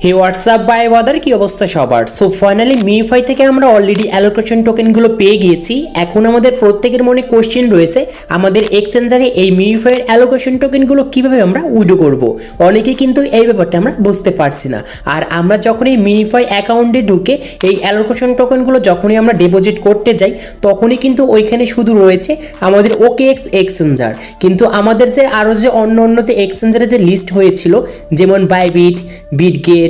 Hey WhatsApp by ওয়াদার কি অবস্থা সবার। সো ফাইনালি মিউফাই থেকে আমরা অলরেডি অ্যালোকেশন টোকেনগুলো পেয়ে গিয়েছি। এখন আমাদের প্রত্যেকের মনে কোশ্চেন রয়েছে আমাদের এক্সচেঞ্জারে এই মিউফাইয়ের অ্যালোকেশন টোকেনগুলো কীভাবে আমরা উইড্রো করব। অনেকেই কিন্তু এই ব্যাপারটা আমরা বুঝতে পারছি না। আর আমরা যখন এই মিউফাই অ্যাকাউন্টে ঢুকে এই অ্যালোকেশন টোকেনগুলো যখনই আমরা ডিপোজিট করতে যাই তখনই কিন্তু ওইখানে শুধু রয়েছে আমাদের OKX এক্সচেঞ্জার, কিন্তু আমাদের যে আরও যে অন্য যে এক্সচেঞ্জারে যে লিস্ট হয়েছিল যেমন বাইবিট, বিটগেট,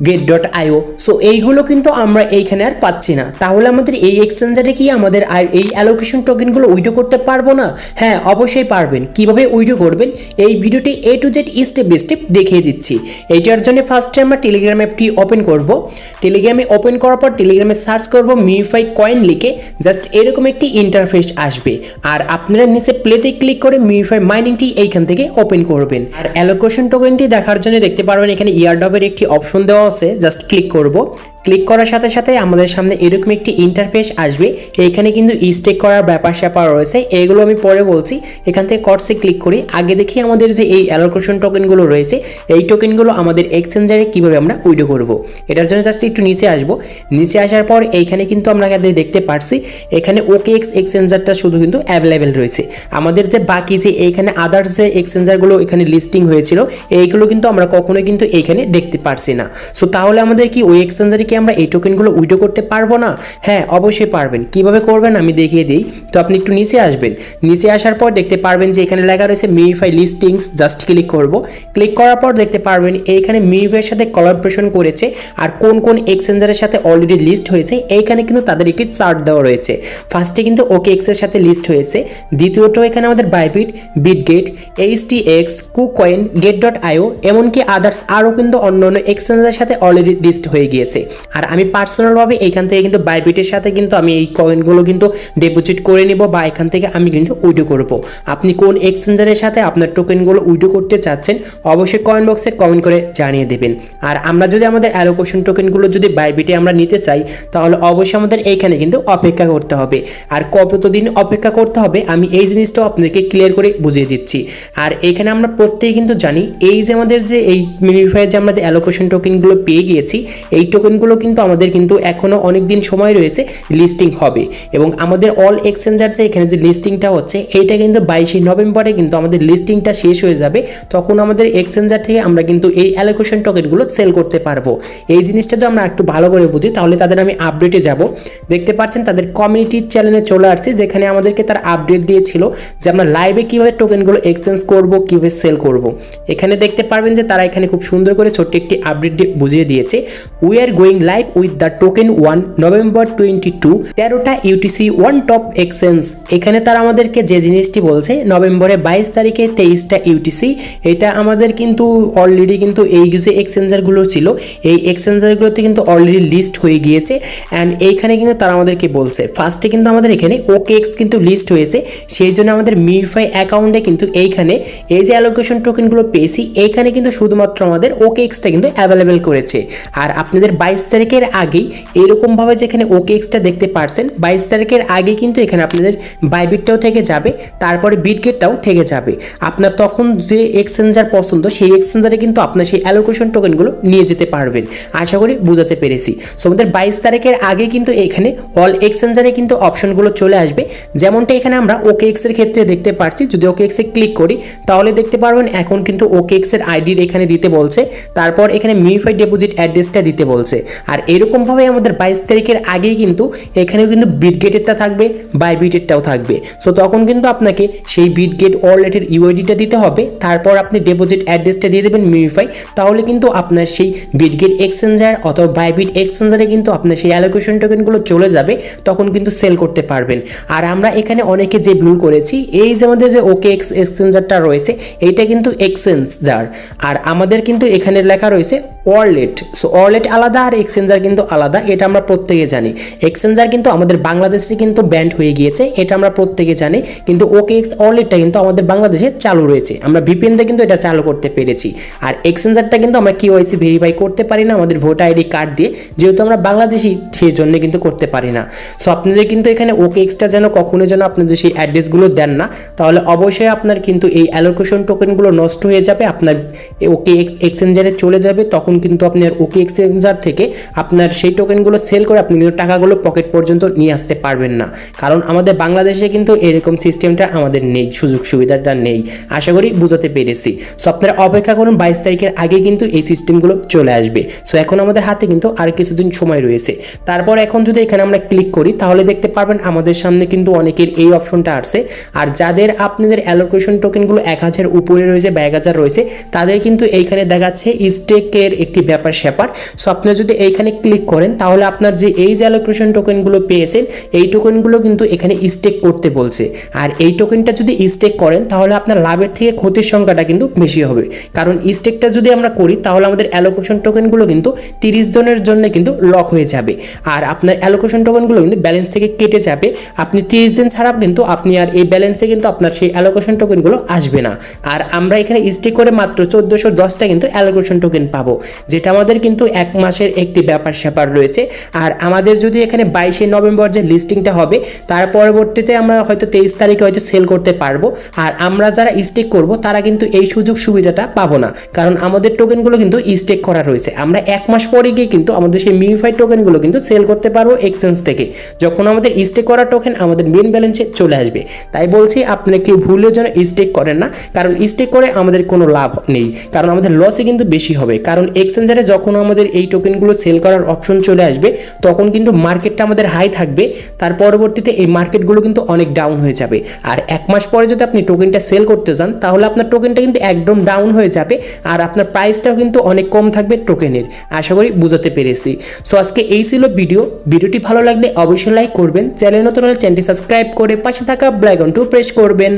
get.io, সো এইগুলো কিন্তু আমরা এইখানে আর পাচ্ছি না। তাহলে আমাদের এই এক্সচেঞ্জারে কি আমাদের আর এই অ্যালোকেশন টোকেনগুলো উইড্রো করতে পারবো না? হ্যাঁ, অবশ্যই পারবেন। কিভাবে উইড্রো করবেন এই ভিডিওটি A to Z step by step দেখিয়ে দিচ্ছি। এইটার জন্য ফার্স্টে আমরা টেলিগ্রাম অ্যাপটি ওপেন করব। টেলিগ্রামে ওপেন করার পর টেলিগ্রামে সার্চ করব মিউফাই কয়েন লিখে, জাস্ট এরকম একটি ইন্টারফেস আসবে। আর আপনারা নিচে প্লেতে ক্লিক করে মিউফাই মাইনিংটি এইখান থেকে ওপেন করবেন। আর অ্যালোকেশন টোকেনটি দেখার জন্য দেখতে পারবেন এখানে ইয়ারড্রপের একটি অপশন দেওয়া আছে, জাস্ট ক্লিক করব। ক্লিক করার সাথে সাথে আমাদের সামনে এরকম একটি ইন্টারফেস আসবে। এইখানে কিন্তু স্টেক করার ব্যাপার স্যাপার রয়েছে, এগুলো আমি পরে বলছি। এখান থেকে কর্সে ক্লিক করি। আগে দেখি আমাদের যে এই অ্যালোকেশন টোকেনগুলো রয়েছে এই টোকেনগুলো আমাদের এক্সচেঞ্জারে কীভাবে আমরা উইড্রো করব। এটার জন্য জাস্ট একটু নিচে আসবো। নিচে আসার পর এইখানে কিন্তু আমরা দেখতে পারছি এখানে OKX এক্সচেঞ্জারটা শুধু কিন্তু অ্যাভেলেবেল রয়েছে। আমাদের যে বাকি যে এইখানে আদার্স যে এক্সচেঞ্জারগুলো এখানে লিস্টিং হয়েছিল এইগুলো কিন্তু আমরা কখনোই কিন্তু এইখানে দেখতে পারছি না। সো তাহলে আমাদের কি ওই এক্সচেঞ্জারে কি আমরা এই টোকেনগুলো উইড্রো করতে পারবো না? হ্যাঁ, অবশ্যই পারবেন। কিভাবে করবেন আমি দেখিয়ে দিই। তো আপনি একটু নিচে আসবেন। নিচে আসার পর দেখতে পারবেন যে এখানে লেখা রয়েছে মিউফাই লিস্টিংস, জাস্ট ক্লিক করব। ক্লিক করার পর দেখতে পারবেন এইখানে মিউফাইয়ের সাথে কোলাবোরেশন করেছে আর কোন কোন এক্সচেঞ্জারের সাথে অলরেডি লিস্ট হয়েছে এইখানে কিন্তু তাদের একটি চার্ট দেওয়া রয়েছে। ফার্স্টে কিন্তু OKX এর সাথে লিস্ট হয়েছে, দ্বিতীয়ত এখানে আমাদের Bybit, Bitget, HTX, KuCoin, get.io, এমনকি আদার্স আরও কিন্তু অন্য এক্সচেঞ্জারের সাথে অলরেডি লিস্ট হয়ে গিয়েছে। আর আমি পার্সোনালভাবে এইখান থেকে কিন্তু বাইবিটের সাথে কিন্তু আমি এই কয়েনগুলো কিন্তু ডিপোজিট করে নেব বা এখান থেকে আমি কিন্তু উইড্রো করব। আপনি কোন এক্সচেঞ্জারের সাথে আপনার টোকেনগুলো উইড্রো করতে চাচ্ছেন অবশ্যই কমেন্ট বক্সে কমেন্ট করে জানিয়ে দেবেন। আর আমরা যদি আমাদের অ্যালোকেশন টোকেনগুলো যদি বাইবিটে আমরা নিতে চাই তাহলে অবশ্যই আমাদের এইখানে কিন্তু অপেক্ষা করতে হবে। আর কতদিন অপেক্ষা করতে হবে আমি এই জিনিসটাও আপনাদেরকে ক্লিয়ার করে বুঝিয়ে দিচ্ছি। আর এইখানে আমরা প্রত্যেকে কিন্তু জানি এই যে আমাদের যে এই মিউফাই যে আমরা যে অ্যালোকেশন টোকেনগুলো পেয়ে গিয়েছি এই টোকেনগুলো কিন্তু আমাদের কিন্তু এখনও অনেক দিন সময় রয়েছে লিস্টিং হবে। এবং আমাদের অল এক্সচেঞ্জার যে এখানে যে লিস্টিংটা হচ্ছে এইটা কিন্তু 22 নভেম্বরে কিন্তু আমাদের লিস্টিংটা শেষ হয়ে যাবে। তখন আমাদের এক্সচেঞ্জার থেকে আমরা কিন্তু এই অ্যালোকেশন টোকেনগুলো সেল করতে পারবো। এই জিনিসটা তো আমরা একটু ভালো করে বুঝি তাহলে তাদের আমি আপডেটে যাব। দেখতে পাচ্ছেন তাদের কমিউনিটি চ্যানেলে চলে আসছে যেখানে আমাদেরকে তারা আপডেট দিয়েছিল যে আমরা লাইভে কীভাবে টোকেনগুলো এক্সচেঞ্জ করব, কীভাবে সেল করব। এখানে দেখতে পারবেন যে তারা এখানে খুব সুন্দর করে ছোট্ট একটি আপডেট বুঝিয়ে দিয়েছে। We are going live with the token 1 November 22, 13টা UTC 1 top exchange. এখানে তারা আমাদেরকে যে জিনিসটি বলছে নভেম্বরে 22 তারিখে 23টা UTC, এটা আমাদের কিন্তু অলরেডি কিন্তু এই যে এক্সচেঞ্জারগুলো ছিল এই এক্সচেঞ্জারগুলোতে কিন্তু অলরেডি লিস্ট হয়ে গিয়েছে। অ্যান্ড এইখানে কিন্তু তারা আমাদেরকে বলছে ফার্স্টে কিন্তু আমাদের এখানে OKX কিন্তু লিস্ট হয়েছে, সেই জন্য আমাদের মিউফাই অ্যাকাউন্টে কিন্তু এইখানে এই যে অ্যালোকেশন টোকেনগুলো পেয়েছি এইখানে কিন্তু শুধুমাত্র আমাদের OKXটা কিন্তু অ্যাভেলেবেল করেছে। আর আপনাদের 22 তারিখের আগেই এরকমভাবে যেখানে OKXটা দেখতে পারছেন 22 তারিখের আগে কিন্তু এখানে আপনাদের বাইবিটটাও থেকে যাবে, তারপরে বিটগেটটাও থেকে যাবে। আপনার তখন যে এক্সচেঞ্জার পছন্দ সেই এক্সচেঞ্জারে কিন্তু আপনার সেই অ্যালোকেশন টোকেনগুলো নিয়ে যেতে পারবেন। আশা করি বুঝাতে পেরেছি। সো আমাদের 22 তারিখের আগে কিন্তু এখানে অল এক্সচেঞ্জারে কিন্তু অপশনগুলো চলে আসবে, যেমনটা এখানে আমরা OKX এর ক্ষেত্রে দেখতে পাচ্ছি। যদি OKX এ ক্লিক করি তাহলে দেখতে পারবেন এখন কিন্তু OKX এর আইডি এখানে দিতে বলছে, তারপর এখানে মিউফাই ডিপোজিট অ্যাড্রেসটা দিতে বলছে। আর এরকমভাবে আমাদের 22 তারিখের আগেই কিন্তু এখানেও কিন্তু বিটগেটেরটা থাকবে, বাইবিটেরটাও থাকবে। সো তখন কিন্তু আপনাকে সেই বিটগেট ওয়ালেটের UID-টা দিতে হবে, তারপর আপনি ডিপোজিট অ্যাড্রেসটা দিয়ে দেবেন মিউফাই, তাহলে কিন্তু আপনার সেই বিটগেট এক্সচেঞ্জার অথবা বাইবিট এক্সচেঞ্জারে কিন্তু আপনার সেই অ্যালোকেশন টোকেনগুলো চলে যাবে, তখন কিন্তু সেল করতে পারবেন। আর আমরা এখানে অনেকে যে ভুল করেছি এই যে আমাদের যে OKX এক্সচেঞ্জারটা রয়েছে এইটা কিন্তু এক্সচেঞ্জার আর আমাদের কিন্তু এখানে লেখা রয়েছে ওয়ালেট। সো ওয়ালেট আলাদা আর এক্সচেঞ্জার কিন্তু আলাদা, এটা আমরা প্রত্যেকে জানি। এক্সচেঞ্জার কিন্তু আমাদের বাংলাদেশে কিন্তু ব্যান্ড হয়ে গিয়েছে, এটা আমরা প্রত্যেকে জানি। কিন্তু OKX ওয়ালেটটা কিন্তু আমাদের বাংলাদেশে চালু রয়েছে, আমরা VPN দিয়ে কিন্তু এটা চালু করতে পেরেছি। আর এক্সচেঞ্জারটা কিন্তু আমরা KYC ভেরিফাই করতে পারি না আমাদের ভোটার ID কার্ড দিয়ে, যেহেতু আমরা বাংলাদেশি সেই জন্য কিন্তু করতে পারি না। সো আপনাদের কিন্তু এখানে OKXটা যেন কখনো যেন আপনাদের সেই অ্যাড্রেসগুলো দেন না, তাহলে অবশ্যই আপনার কিন্তু এই অ্যালোকেশন টোকেনগুলো নষ্ট হয়ে যাবে, আপনার OKX এক্সচেঞ্জারে চলে যাবে। তখন কিন্তু আপনি আর OKX এক্সচেঞ্জার থেকে আপনার সেই টোকেনগুলো সেল করে আপনি কিন্তু টাকাগুলো পকেট পর্যন্ত নিয়ে আসতে পারবেন না, কারণ আমাদের বাংলাদেশে কিন্তু এরকম সিস্টেমটা আমাদের নেই, সুযোগ সুবিধাটা নেই। আশা করি বুঝাতে পেরেছি। সো আপনারা অপেক্ষা করুন, 22 তারিখের আগে কিন্তু এই সিস্টেমগুলো চলে আসবে। সো এখন আমাদের হাতে কিন্তু আর কিছুদিন সময় রয়েছে। তারপর এখন যদি এখানে আমরা ক্লিক করি তাহলে দেখতে পারবেন আমাদের সামনে কিন্তু অনেকের এই অপশনটা আসছে। আর যাদের আপনাদের অ্যালোকেশন টোকেনগুলো 1000 উপরে রয়েছে বা 1000 রয়েছে, তাদের কিন্তু এইখানে দেখাচ্ছে স্টেকের একটি ব্যাপার স্যাপার। সো আপনারা যদি এইখানে ক্লিক করেন তাহলে আপনার যে এই যে অ্যালোকেশন টোকেনগুলো পেয়েছেন, এই টোকেনগুলো কিন্তু এখানে স্টেক করতে বলছে। আর এই টোকেনটা যদি স্টেক করেন তাহলে আপনার লাভের থেকে ক্ষতির সংখ্যাটা কিন্তু বেশি হবে, কারণ স্টেকটা যদি আমরা করি তাহলে আমাদের অ্যালোকেশন টোকেনগুলো কিন্তু 30 জনের জন্য কিন্তু লক হয়ে যাবে। আর আপনার অ্যালোকেশন টোকেনগুলো কিন্তু ব্যালেন্স থেকে কেটে যাবে। আপনি 30 দিন ছাড়া কিন্তু আপনি আর এই ব্যালেন্সে কিন্তু আপনার সেই অ্যালোকেশন টোকেনগুলো আসবে না। আর আমরা এখানে স্টেক করে মাত্র 1410টা কিন্তু অ্যালোকেশন টোকেন পাবো, যেটা আমাদের কিন্তু 1 মাসের একটি ব্যাপার স্যাপার রয়েছে। আর আমাদের যদি এখানে 22 নভেম্বর যে লিস্টিংটা হবে, তার পরবর্তীতে আমরা হয়তো 23 তারিখে হয়তো সেল করতে পারবো। আর আমরা যারা স্টেক করব তারা কিন্তু এই সুযোগ সুবিধাটা পাবো না, কারণ আমাদের টোকেনগুলো কিন্তু স্টেক করা রয়েছে। আমরা 1 মাস পরে গিয়ে কিন্তু আমাদের সেই মিউফাইড টোকেনগুলো কিন্তু সেল করতে পারবো এক্সচেঞ্জ থেকে, যখন আমাদের স্টেক করা টোকেন আমাদের মেন ব্যালেন্সে চলে আসবে। তাই বলছি আপনি কেউ ভুলের জন্য স্টেক করেন না, কারণ স্টেক করে আমাদের কোনো লাভ নেই, কারণ আমাদের লসই কিন্তু বেশি হবে। কারণ এক্সচেঞ্জারে যখন আমাদের এই টোকেনগুলো সেল করার অপশন চলে আসবে, তখন কিন্তু মার্কেটটা আমাদের হাই থাকবে, তার পরবর্তীতে এই মার্কেটগুলো কিন্তু অনেক ডাউন হয়ে যাবে। আর 1 মাস পরে যদি আপনি টোকেনটা সেল করতে চান তাহলে আপনার টোকেনটা কিন্তু একদম ডাউন হয়ে যাবে, আর আপনার প্রাইসটাও কিন্তু অনেক কম থাকবে টোকেনের। আশা করি বুঝাতে পেরেছি। সো আজকে এই ছিল ভিডিওটি ভালো লাগলে অবশ্যই লাইক করবেন, চ্যানেল নতুন হলে চ্যানেলটি সাবস্ক্রাইব করে পাশে থাকা বেল আইকনটি প্রেস করবেন।